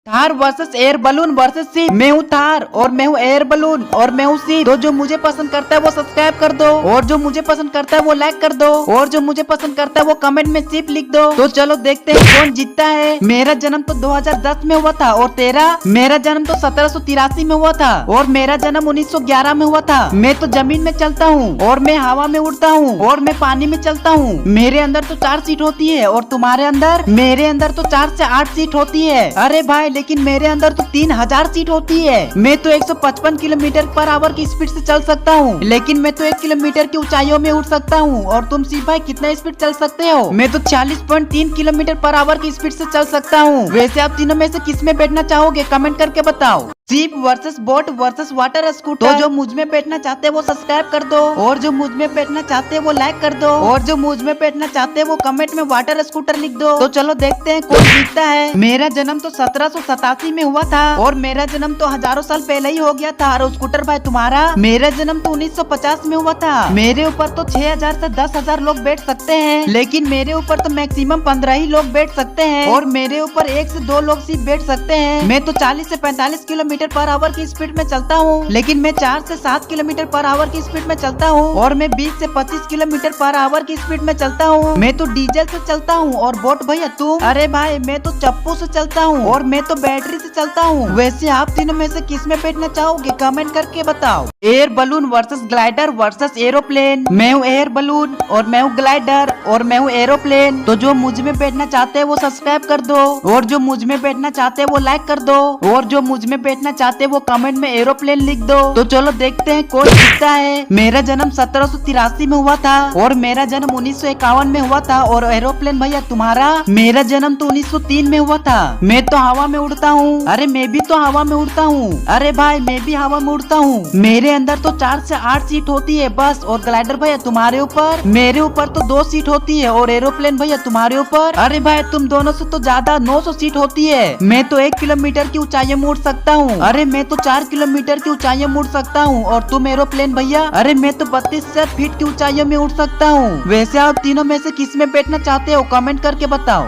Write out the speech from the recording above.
Thar versus air balloon versus sea. मैं हूँ थार और मैं हूँ एयर बलून और मैं हूँ सी। तो जो मुझे पसंद करता है वो सब्सक्राइब कर दो और जो मुझे पसंद करता है वो लाइक कर दो और जो मुझे पसंद करता है वो कमेंट में सिप लिख दो। तो चलो देखते हैं कौन जीतता है। मेरा जन्म तो 2010 में हुआ था और तेरा? मेरा जन्म तो 1783 में हुआ था और मेरा जन्म 1911 में हुआ था। मैं तो जमीन में चलता हूँ और मैं हवा में उड़ता हूँ और मैं पानी में चलता हूँ। मेरे अंदर तो 4 सीट होती है और तुम्हारे अंदर? मेरे अंदर तो 4 से 8 सीट होती है। अरे भाई लेकिन मेरे अंदर तो 3000 सीट होती है। मैं तो 155 किलोमीटर पर आवर की स्पीड से चल सकता हूँ, लेकिन मैं तो 1 किलोमीटर की ऊंचाइयों में उड़ सकता हूँ। और तुम सिपाही कितना स्पीड चल सकते हो? मैं तो 40.3 किलोमीटर पर आवर की स्पीड से चल सकता हूँ। वैसे आप तीनों में से किस में बैठना चाहोगे? कमेंट करके बताओ। Ship versus boat versus water scooter. तो जो मुझ में बैठना चाहते हैं वो सब्सक्राइब कर दो और जो मुझ में बैठना चाहते हैं वो लाइक कर दो और जो मुझ में बैठना चाहते हैं वो कमेंट में वाटर स्कूटर लिख दो। तो चलो देखते हैं कौन जीतता है। मेरा जन्म तो 1787 में हुआ था और मेरा जन्म तो हजारों साल पहले ही हो गया था। और स्कूटर भाई तुम्हारा? मेरा जन्म तो 1950 में हुआ था। मेरे ऊपर तो 6000 से 10,000 लोग बैठ सकते हैं, लेकिन मेरे ऊपर तो मैक्सिमम 15 ही लोग बैठ सकते हैं और मेरे ऊपर 1 से 2 लोग सिर्फ बैठ सकते हैं। मैं तो 40 से 45 किलोमीटर पर आवर की स्पीड में चलता हूँ, लेकिन मैं 4 से 7 किलोमीटर पर आवर की स्पीड में चलता हूँ और मैं 20 से 25 किलोमीटर पर आवर की स्पीड में चलता हूँ। मैं तो डीजल से चलता हूँ। और बोट भैया तुम? अरे भाई मैं तो चप्पू से चलता हूँ और मैं तो बैटरी से चलता हूँ। वैसे आप तीनों में से किस में बैठना चाहोगे? कमेंट करके बताओ। Air balloon versus glider versus aeroplane. मैं हूँ एयर बलून और मैं हूँ ग्लाइडर और मैं हूँ एरोप्लेन। तो जो मुझ में बैठना चाहते हैं वो सब्सक्राइब कर दो और जो मुझ में बैठना चाहते हैं वो लाइक कर दो और जो मुझ में बैठना चाहते हैं वो कमेंट में एरोप्लेन लिख दो। तो चलो देखते हैं कौन जीतता है। मेरा जन्म 1783 में हुआ था और मेरा जन्म 1951 में हुआ था। और एरोप्लेन भैया तुम्हारा? मेरा जन्म तो 1903 में हुआ था। मैं तो हवा में उड़ता हूँ। अरे मैं भी तो हवा में उड़ता हूँ। अरे भाई मैं भी हवा में उड़ता हूँ। मेरे अंदर तो 4 से 8 सीट होती है बस। और ग्लाइडर भैया तुम्हारे ऊपर? मेरे ऊपर तो 2 सीट होती है। और एरोप्लेन भैया तुम्हारे ऊपर? अरे भाई तुम दोनों से तो ज्यादा 900 सीट होती है। मैं तो 1 किलोमीटर की ऊंचाइयों में उड़ सकता हूँ। अरे मैं तो 4 किलोमीटर की ऊंचाइयों में उड़ सकता हूँ। और तुम एरोप्लेन भैया? अरे मैं तो 32 फीट की ऊंचाइयों में उड़ सकता हूँ। वैसे आप तीनों में से किस में बैठना चाहते हो? कमेंट करके बताओ।